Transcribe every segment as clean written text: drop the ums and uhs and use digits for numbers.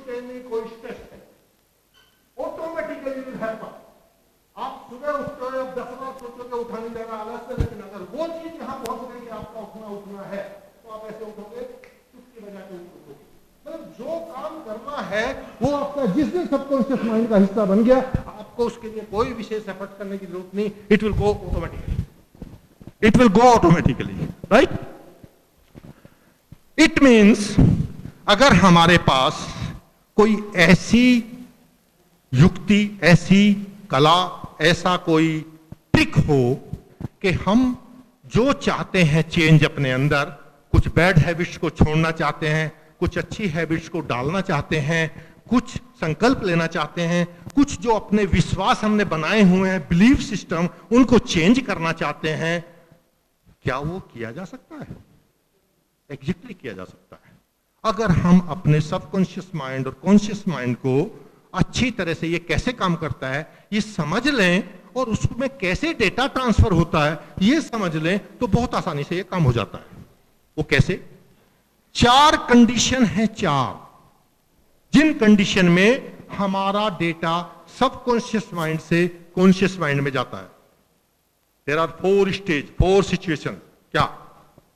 नहीं कोई स्ट्रेस है, ऑटोमेटिकली विल हैपन। आप सुबह उठते हो, आप 10 बार सोचोगे उठा नहीं जाएगा आलस से, लेकिन अगर वो चीज यहाँ पहुंच गई कि आपका उठना है, तो आप ऐसे उठोगे, उसकी वजह से उठोगे। मतलब जो काम करना है वो आपका जिस दिन सबकॉन्शियस माइंड का हिस्सा बन गया, आपको उसके लिए कोई विशेष एफर्ट करने की जरूरत नहीं, it will go automatically, it will go automatically, right. It means अगर हमारे पास कोई ऐसी युक्ति, ऐसी कला, ऐसा कोई ट्रिक हो कि हम जो चाहते हैं चेंज अपने अंदर, कुछ बैड हैबिट्स को छोड़ना चाहते हैं, कुछ अच्छी हैबिट्स को डालना चाहते हैं, कुछ संकल्प लेना चाहते हैं, कुछ जो अपने विश्वास हमने बनाए हुए हैं, बिलीफ सिस्टम, उनको चेंज करना चाहते हैं, क्या वो किया जा सकता है? एग्जैक्टली किया जा सकता है अगर हम अपने सबकॉन्शियस माइंड और कॉन्शियस माइंड को अच्छी तरह से, ये कैसे काम करता है ये समझ लें और उसमें कैसे डेटा ट्रांसफर होता है ये समझ लें, तो बहुत आसानी से ये काम हो जाता है। वो कैसे? 4 कंडीशन है, 4, जिन कंडीशन में हमारा डेटा सबकॉन्शियस माइंड से कॉन्शियस माइंड में जाता है। There are 4 stage, 4 situation. क्या?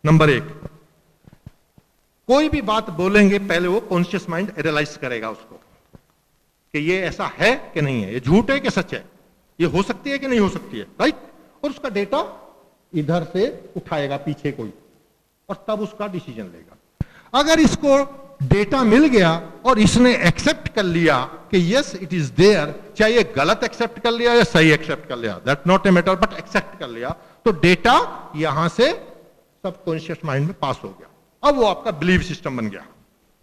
नंबर 1, कोई भी बात बोलेंगे पहले वो कॉन्शियस माइंड एनालाइज करेगा उसको कि ये ऐसा है कि नहीं है, ये झूठ है कि सच है, ये हो सकती है कि नहीं हो सकती है, राइट। और उसका डेटा इधर से उठाएगा पीछे कोई, और तब उसका डिसीजन लेगा। अगर इसको डेटा मिल गया और इसने एक्सेप्ट कर लिया कि यस इट इज देयर, चाहे ये गलत एक्सेप्ट कर लिया या सही एक्सेप्ट कर लिया, that not a matter, but accept कर लिया, तो डेटा यहां से सबकॉन्शियस माइंड में पास हो गया। अब वो आपका बिलीव सिस्टम बन गया।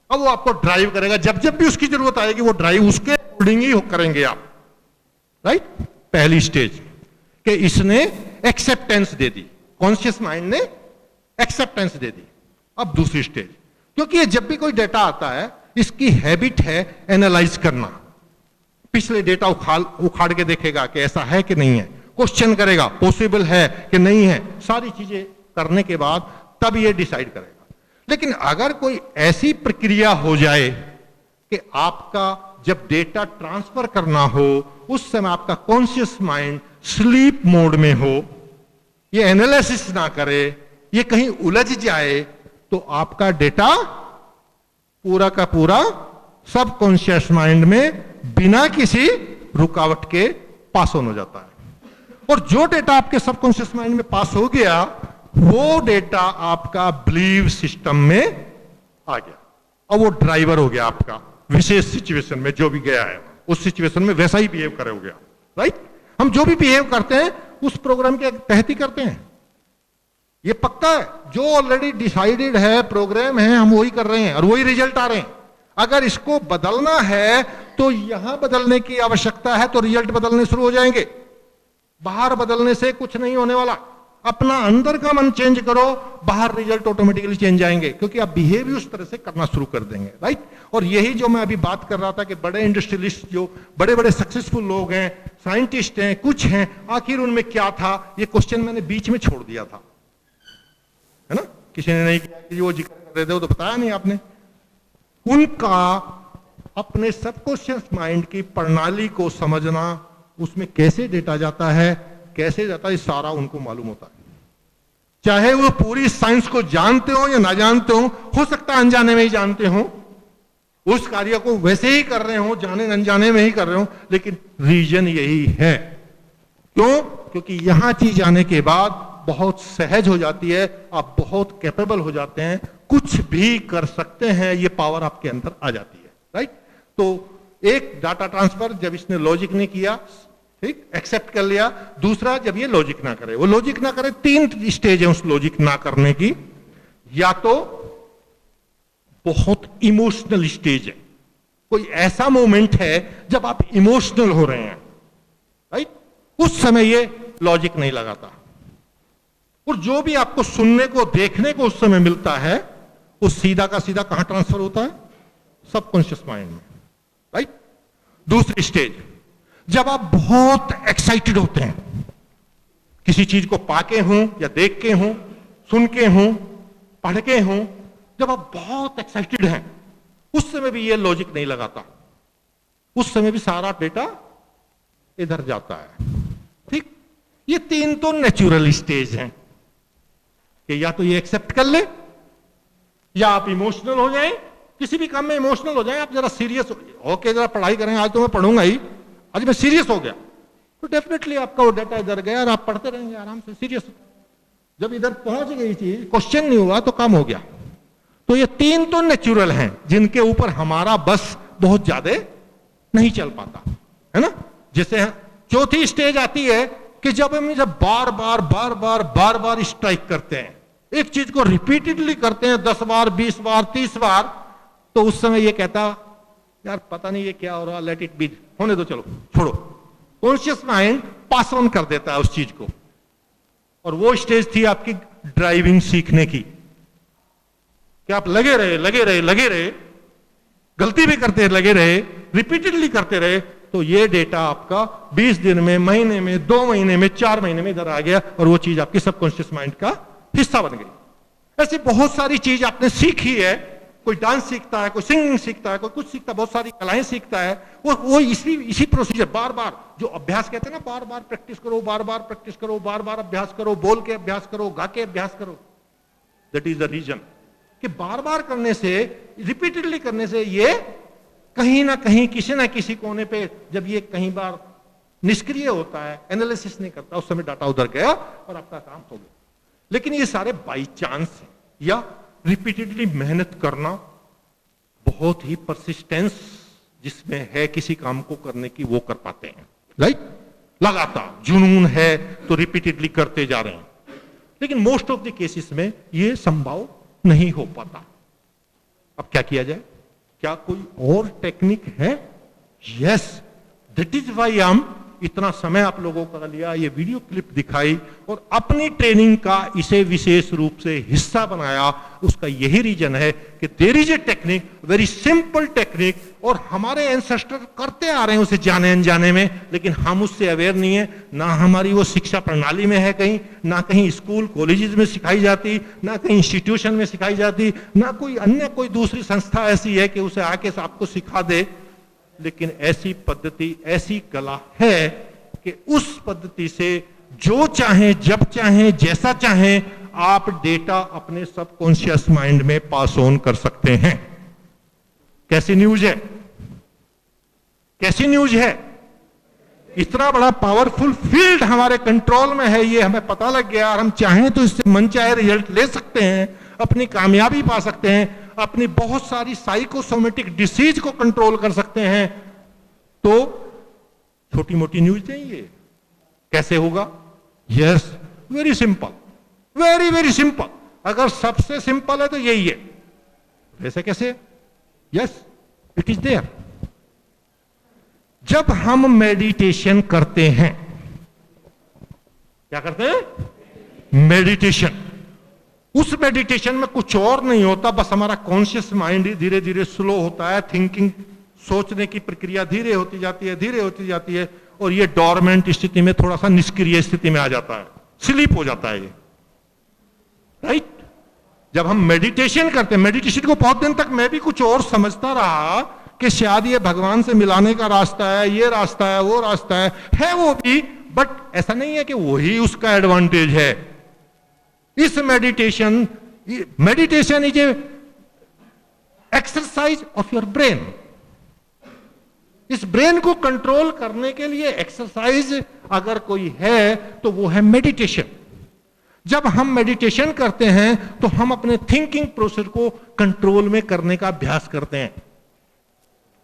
अब वो आपको ड्राइव करेगा, जब जब भी उसकी जरूरत आएगी वो ड्राइव उसके अकॉर्डिंग ही करेंगे आप, राइट। पहली स्टेज कि इसने एक्सेप्टेंस दे दी, कॉन्शियस माइंड ने एक्सेप्टेंस दे दी। अब दूसरी स्टेज, क्योंकि ये जब भी कोई डेटा आता है इसकी हैबिट है एनालाइज करना, पिछले डेटा उखाड़ के देखेगा कि ऐसा है कि नहीं है, क्वेश्चन करेगा पॉसिबल है कि नहीं है, सारी चीजें करने के बाद तब ये डिसाइड करेगा। लेकिन अगर कोई ऐसी प्रक्रिया हो जाए कि आपका जब डेटा ट्रांसफर करना हो उस समय आपका कॉन्शियस माइंड स्लीप मोड में हो, ये एनालिसिस ना करे, ये कहीं उलझ जाए, तो आपका डेटा पूरा का पूरा सबकॉन्शियस माइंड में बिना किसी रुकावट के पास ऑन हो जाता है। और जो डेटा आपके सबकॉन्शियस माइंड में पास हो गया वो डेटा आपका बिलीव सिस्टम में आ गया और वो ड्राइवर हो गया आपका विशेष सिचुएशन में, जो भी गया है उस सिचुएशन में वैसा ही बिहेव करे हो गया, राइट। हम जो भी बिहेव करते हैं उस प्रोग्राम के तहत ही करते हैं, ये पक्का है। जो ऑलरेडी डिसाइडेड है, प्रोग्राम है, हम वही कर रहे हैं और वही रिजल्ट आ रहे हैं। अगर इसको बदलना है तो यहां बदलने की आवश्यकता है, तो रिजल्ट बदलने शुरू हो जाएंगे। बाहर बदलने से कुछ नहीं होने वाला। अपना अंदर का मन चेंज करो, बाहर रिजल्ट ऑटोमेटिकली चेंज आएंगे, क्योंकि आप बिहेव ही उस तरह से करना शुरू कर देंगे, राइट। और यही जो मैं अभी बात कर रहा था कि बड़े इंडस्ट्रियलिस्ट, जो बड़े बड़े सक्सेसफुल लोग हैं, साइंटिस्ट हैं, कुछ हैं, आखिर उनमें क्या था, ये क्वेश्चन मैंने बीच में छोड़ दिया था, है ना। किसी ने नहीं किया कि वो जिक्र कर रहे थे, वो तो बताया नहीं आपने। उनका अपने सबकॉन्शियस माइंड की प्रणाली को समझना, उसमें कैसे डेटा जाता है, कैसे जाता है, सारा उनको मालूम होता है। चाहे वो पूरी साइंस को जानते हो या ना जानते हो सकता है अनजाने में ही जानते हो, उस कार्य को वैसे ही कर रहे हो, जाने अनजाने में ही कर रहे हो, लेकिन रीजन यही है। क्यों? क्योंकि यहां चीज आने के बाद बहुत सहज हो जाती है, आप बहुत कैपेबल हो जाते हैं, कुछ भी कर सकते हैं, ये पावर आपके अंदर आ जाती है, राइट। तो एक डाटा ट्रांसफर जब इसने लॉजिक ने किया, ठीक, एक्सेप्ट कर लिया। दूसरा, जब ये लॉजिक ना करे, वो लॉजिक ना करे, 3 स्टेज है उस लॉजिक ना करने की। या तो बहुत इमोशनल स्टेज है, कोई ऐसा मोमेंट है जब आप इमोशनल हो रहे हैं, राइट, उस समय ये लॉजिक नहीं लगाता। और जो भी आपको सुनने को, देखने को उस समय मिलता है, वो सीधा का सीधा कहां ट्रांसफर होता है? सबकॉन्शियस माइंड में, राइट। दूसरी स्टेज, जब आप बहुत एक्साइटेड होते हैं, किसी चीज को पाके हों या देख के हों, सुन के हों, पढ़ के हों, जब आप बहुत एक्साइटेड हैं, उस समय भी ये लॉजिक नहीं लगाता, उस समय भी सारा डेटा इधर जाता है। ठीक, ये 3 तो नेचुरल स्टेज हैं कि या तो ये एक्सेप्ट कर ले, या आप इमोशनल हो जाएं, किसी भी काम में इमोशनल हो जाएं, आप जरा सीरियस होके जरा पढ़ाई करें, आज तो मैं पढ़ूंगा ही, आज मैं सीरियस हो गया, तो डेफिनेटली आपका वो डाटा इधर गया और आप पढ़ते रहेंगे आराम से सीरियस। जब इधर पहुंच गई चीज, क्वेश्चन नहीं हुआ तो काम हो गया। तो ये 3 तो नेचुरल हैं जिनके ऊपर हमारा बस बहुत ज्यादा नहीं चल पाता है ना। जैसे चौथी स्टेज आती है कि जब हम बार बार बार बार बार बार स्ट्राइक करते हैं, एक चीज को रिपीटेडली करते हैं 10 बार 20 बार 30 बार, तो उस समय ये कहता यार पता नहीं ये क्या हो रहा, लेट इट बी, होने दो, चलो छोड़ो। कॉन्शियस माइंड पास ऑन कर देता है उस चीज को। और वो स्टेज थी आपकी ड्राइविंग सीखने की, कि आप लगे रहे लगे रहे लगे रहे, गलती भी करते लगे रहे, रिपीटेडली करते रहे, तो ये डेटा आपका 20 दिन में, महीने में, 2 महीने में, 4 महीने में इधर आ गया और वो चीज आपकी सबकॉन्शियस माइंड का हिस्सा बन गई। ऐसी बहुत सारी चीज आपने सीखी है, कोई डांस सीखता है, कोई सिंगिंग सीखता है, कोई कुछ सीखता है, बहुत सारी कलाएं सीखता है, वो इसी प्रोसीजर बार बार, जो अभ्यास कहते हैं ना, बार बार प्रैक्टिस करो, बार बार प्रैक्टिस करो, बार बार अभ्यास करो, बोल के अभ्यास करो, गा के अभ्यास करो। दैट इज द रीजन कि बार बार करने से, रिपीटेडली करने से ये कहीं ना कहीं किसी ना किसी कोने पे, जब ये कहीं बार निष्क्रिय होता है, एनालिसिस नहीं करता, उस समय डाटा उधर गया और आपका काम हो गया। लेकिन ये सारे बाई चांस है, या रिपीटेडली मेहनत करना, बहुत ही परसिस्टेंस जिसमें है किसी काम को करने की, वो कर पाते हैं। राइट, लगातार जुनून है तो रिपीटेडली करते जा रहे हैं। लेकिन मोस्ट ऑफ द केसेस में ये संभव नहीं हो पाता। अब क्या किया जाए? क्या कोई और टेक्निक है? यस, दैट इज व्हाई हम इतना समय आप लोगों का लिया, ये वीडियो क्लिप दिखाई और अपनी ट्रेनिंग का इसे विशेष रूप से हिस्सा बनाया। उसका यही रीजन है कि there is a technique, very simple technique, और हमारे एंसेस्टर करते आ रहे हैं उसे जाने अनजाने में, लेकिन हम उससे अवेयर नहीं है। ना हमारी वो शिक्षा प्रणाली में है कहीं, ना कहीं स्कूल कॉलेजेस में सिखाई जाती, ना कहीं इंस्टीट्यूशन में सिखाई जाती, ना कोई अन्य कोई दूसरी संस्था ऐसी है कि उसे आके आपको सिखा दे। लेकिन ऐसी पद्धति, ऐसी कला है कि उस पद्धति से जो चाहे, जब चाहे, जैसा चाहे, आप डेटा अपने सबकॉन्शियस माइंड में पास ऑन कर सकते हैं। कैसी न्यूज है? कैसी न्यूज है? इतना बड़ा पावरफुल फील्ड हमारे कंट्रोल में है, ये हमें पता लग गया और हम चाहें तो इससे मनचाहे रिजल्ट ले सकते हैं, अपनी कामयाबी पा सकते हैं, अपनी बहुत सारी साइकोसोमेटिक डिसीज को कंट्रोल कर सकते हैं। तो छोटी मोटी न्यूज नहीं ये। कैसे होगा? Yes, very simple, very very simple. अगर सबसे सिंपल है तो यही है। वैसे कैसे? Yes, it is there. जब हम मेडिटेशन करते हैं, क्या करते हैं? मेडिटेशन। उस मेडिटेशन में कुछ और नहीं होता, बस हमारा कॉन्शियस माइंड ही धीरे धीरे स्लो होता है, थिंकिंग, सोचने की प्रक्रिया धीरे होती जाती है, धीरे होती जाती है, और ये डोरमेंट स्थिति में, थोड़ा सा निष्क्रिय स्थिति में आ जाता है, स्लीप हो जाता है ये। राइट? जब हम मेडिटेशन करते हैं, मेडिटेशन को बहुत दिन तक मैं भी कुछ और समझता रहा कि शायद ये भगवान से मिलाने का रास्ता है, ये रास्ता है, वो रास्ता है वो भी, बट ऐसा नहीं है कि वही उसका एडवांटेज है। इस meditation is a exercise of your brain. इस ब्रेन को कंट्रोल करने के लिए एक्सरसाइज अगर कोई है तो वो है मेडिटेशन। जब हम मेडिटेशन करते हैं तो हम अपने थिंकिंग प्रोसेस को कंट्रोल में करने का अभ्यास करते हैं।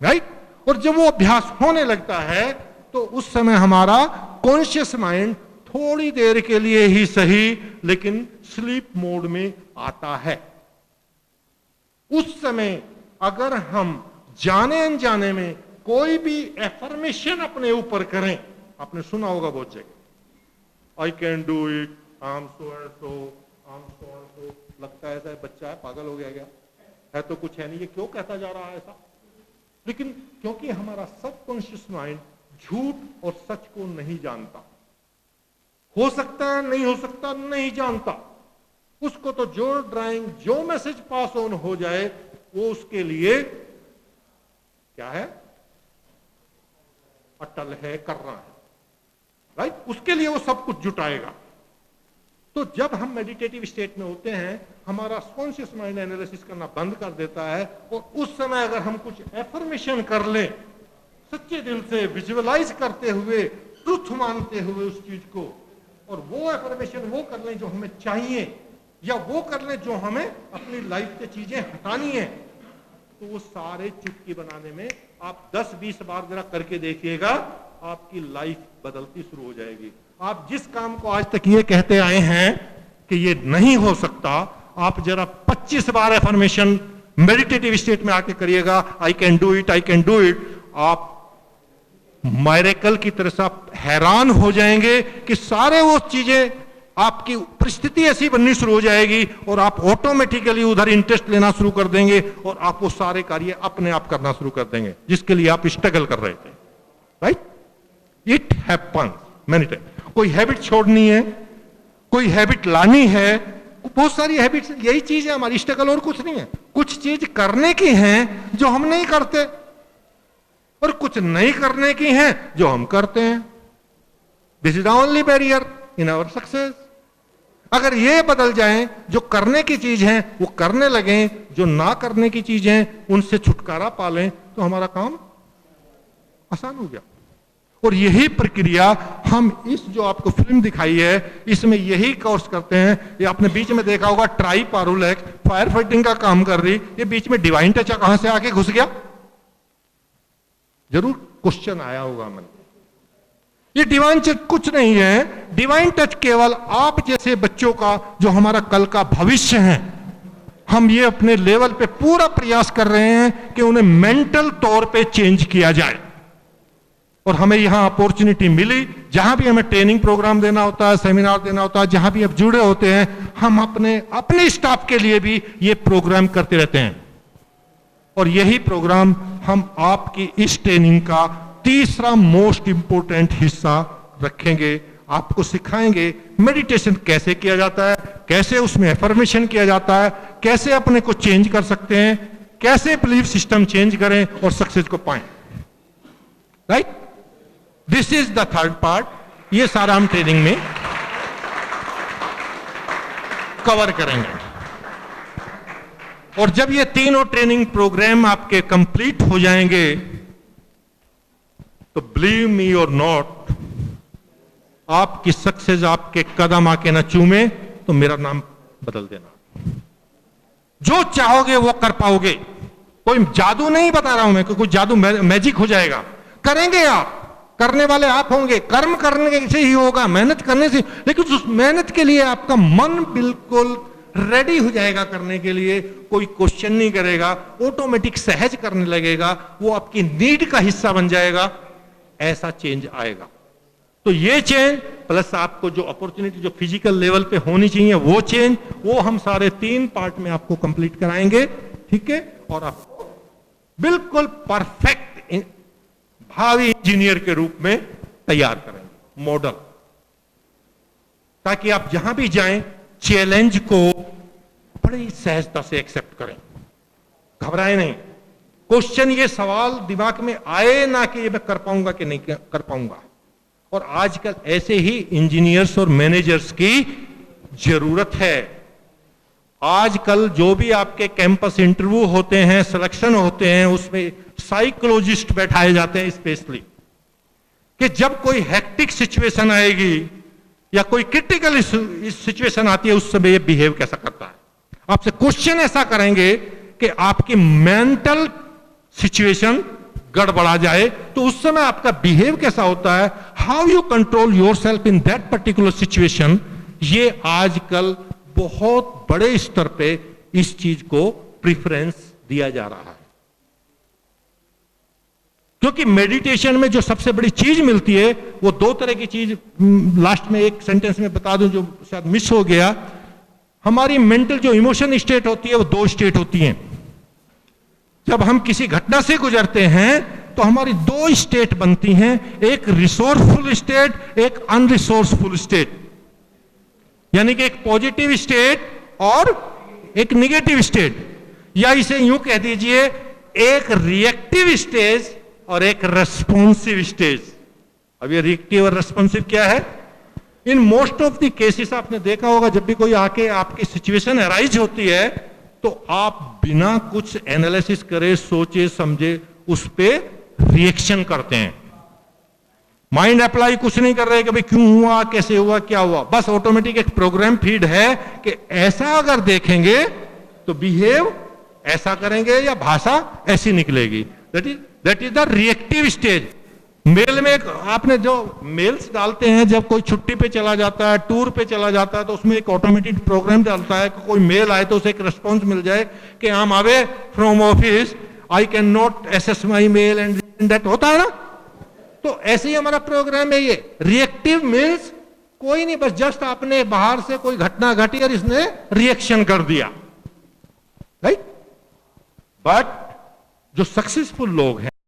राइट? और जब वो अभ्यास होने लगता है तो उस समय हमारा कॉन्शियस माइंड थोड़ी देर के लिए ही सही, लेकिन स्लीप मोड में आता है। उस समय अगर हम जाने अनजाने में कोई भी एफर्मेशन अपने ऊपर करें, आपने सुना होगा बहुत जगह, I can do it, I am so and so, I am so and so. लगता है ऐसा बच्चा है, पागल हो गया क्या? है तो कुछ है नहीं, ये क्यों कहता जा रहा है ऐसा? लेकिन क्योंकि हमारा सबकॉन्शियस माइंड झूठ और सच को नहीं जानता। हो सकता है, नहीं हो सकता, नहीं जानता। उसको तो जो ड्राइंग, जो मैसेज पास ऑन हो जाए, वो उसके लिए क्या है? अटल है, करना है, राइट? उसके लिए वो सब कुछ जुटाएगा। तो जब हम मेडिटेटिव स्टेट में होते हैं, हमारा कॉन्शियस माइंड एनालिसिस करना बंद कर देता है, और उस समय अगर हम कुछ एफर्मेशन कर लें, सच्चे दिल से विजुअलाइज करते हुए, ट्रुथ मानते हुए उस चीज को, और वो एफर्मेशन वो कर लें जो हमें चाहिए, या वो कर लें जो हमें अपनी लाइफ से चीजें हटानी है, तो वो सारे चुटकी बनाने में आप 10-20 बार जरा करके देखिएगा, आपकी लाइफ बदलती शुरू हो जाएगी। आप जिस काम को आज तक ये कहते आए हैं कि ये नहीं हो सकता, आप जरा 25 बार एफर्मेशन मेडिटेटिव स्टेट में आके करिएगा, I can do it, I can do it. आप मायरेकल की तरह से आप हैरान हो जाएंगे कि सारे वो चीजें, आपकी परिस्थिति ऐसी बननी शुरू हो जाएगी, और आप ऑटोमेटिकली उधर इंटरेस्ट लेना शुरू कर देंगे, और आप वो सारे कार्य अपने आप करना शुरू कर देंगे जिसके लिए आप स्ट्रगल कर रहे थे, right? It happens many time. कोई हैबिट छोड़नी है, कोई हैबिट लानी है, बहुत सारी हैबिट्स, यही चीज है हमारी स्ट्रगल, और कुछ नहीं है। कुछ चीज करने की हैं जो हम नहीं करते, और कुछ नहीं करने की हैं जो हम करते हैं। This is the only barrier in our success. अगर ये बदल जाएं, जो करने की चीज है वो करने लगें, जो ना करने की चीज है उनसे छुटकारा पा लें, तो हमारा काम आसान हो गया। और यही प्रक्रिया हम इस जो आपको फिल्म दिखाई है, इसमें यही कोर्स करते हैं। ये आपने बीच में देखा होगा, ट्राई पारुलेक्स फायर फाइटिंग का काम कर रही, ये बीच में डिवाइन टच कहां से आके घुस गया? जरूर क्वेश्चन आया होगा मन। ये डिवाइन टच कुछ नहीं है, डिवाइन टच केवल आप जैसे बच्चों का, जो हमारा कल का भविष्य है, हम ये अपने लेवल पे पूरा प्रयास कर रहे हैं कि उन्हें मेंटल तौर पे चेंज किया जाए। और हमें यहां अपॉर्चुनिटी मिली, जहां भी हमें ट्रेनिंग प्रोग्राम देना होता है, सेमिनार देना होता है, जहां भी आप जुड़े होते हैं, हम अपने स्टाफ के लिए भी ये प्रोग्राम करते रहते हैं। और यही प्रोग्राम हम आपकी इस ट्रेनिंग का तीसरा मोस्ट इंपोर्टेंट हिस्सा रखेंगे। आपको सिखाएंगे मेडिटेशन कैसे किया जाता है, कैसे उसमें एफर्मेशन किया जाता है, कैसे अपने को चेंज कर सकते हैं, कैसे बिलीफ सिस्टम चेंज करें और सक्सेस को पाएं, right? This is the third part. ये सारा हम ट्रेनिंग में कवर करेंगे। और जब ये तीनों ट्रेनिंग प्रोग्राम आपके कंप्लीट हो जाएंगे, तो बिलीव मी और नॉट, आपकी सक्सेस आपके कदम आके ना चूमे तो मेरा नाम बदल देना। जो चाहोगे वो कर पाओगे। कोई जादू नहीं बता रहा हूं मैं कि कोई जादू मैजिक हो जाएगा। करेंगे आप, करने वाले आप होंगे, कर्म करने से ही होगा, मेहनत करने से। लेकिन उस मेहनत के लिए आपका मन बिल्कुल रेडी हो जाएगा करने के लिए, कोई क्वेश्चन नहीं करेगा, ऑटोमेटिक सहज करने लगेगा, वो आपकी नीड का हिस्सा बन जाएगा। ऐसा चेंज आएगा। तो ये चेंज प्लस आपको जो अपॉर्चुनिटी जो फिजिकल लेवल पे होनी चाहिए वो चेंज, वो हम सारे 3 पार्ट में आपको कंप्लीट कराएंगे, ठीक है? और आपको बिल्कुल परफेक्ट भावी इंजीनियर के रूप में तैयार करेंगे, मॉडल, ताकि आप जहां भी जाएं चैलेंज को बड़ी सहजता से एक्सेप्ट करें, घबराए नहीं। क्वेश्चन, ये सवाल दिमाग में आए ना कि ये मैं कर पाऊंगा कि नहीं कर पाऊंगा। और आजकल ऐसे ही इंजीनियर्स और मैनेजर्स की जरूरत है। आजकल जो भी आपके कैंपस इंटरव्यू होते हैं, सिलेक्शन होते हैं, उसमें साइकोलॉजिस्ट बैठाए जाते हैं स्पेशली, कि जब कोई हेक्टिक सिचुएशन आएगी या कोई क्रिटिकल सिचुएशन आती है, उस समय ये बिहेव कैसा करता है। आपसे क्वेश्चन ऐसा करेंगे कि आपकी मेंटल सिचुएशन गड़बड़ा जाए तो उस समय आपका बिहेव कैसा होता है, how you control yourself in that particular situation. ये आजकल बहुत बड़े स्तर पे इस चीज को प्रेफरेंस दिया जा रहा है, क्योंकि मेडिटेशन में जो सबसे बड़ी चीज मिलती है वो 2 तरह की चीज, लास्ट में एक सेंटेंस में बता दूं जो शायद मिस हो गया। हमारी मेंटल जो इमोशन स्टेट होती है वो 2 स्टेट होती हैं। जब हम किसी घटना से गुजरते हैं तो हमारी 2 स्टेट बनती हैं, एक रिसोर्सफुल स्टेट, एक अनरिसोर्सफुल स्टेट, यानी कि एक पॉजिटिव स्टेट और एक निगेटिव स्टेट, या इसे यूं कह दीजिए एक रिएक्टिव स्टेज और एक रेस्पॉन्सिव स्टेज। अब ये रिएक्टिव और रेस्पॉन्सिव क्या है? In most of the cases आपने देखा होगा, जब भी कोई आके आपकी सिचुएशन अराइज होती है तो आप बिना कुछ एनालिसिस करे, सोचे समझे उस पे रिएक्शन करते हैं। माइंड अप्लाई कुछ नहीं कर रहे कि भाई क्यों हुआ, कैसे हुआ, क्या हुआ, बस ऑटोमेटिक एक प्रोग्राम फीड है कि ऐसा अगर देखेंगे तो बिहेव ऐसा करेंगे या भाषा ऐसी निकलेगी। That is the reactive stage. Mail में आपने जो मेल्स डालते हैं, जब कोई छुट्टी पे चला जाता है, टूर पे चला जाता है, तो उसमें एक ऑटोमेटिक प्रोग्राम डालता है कि कोई मेल आए तो उसे एक रिस्पॉन्स मिल जाए कि I am away from office, I can not access my mail and that, होता है ना। तो ऐसे ही हमारा प्रोग्राम है ये। रिएक्टिव मीन्स कोई नहीं, बस जस्ट आपने बाहर से कोई घटना घटी और इसने रिएक्शन कर दिया, राइट। बट जो सक्सेसफुल लोग हैं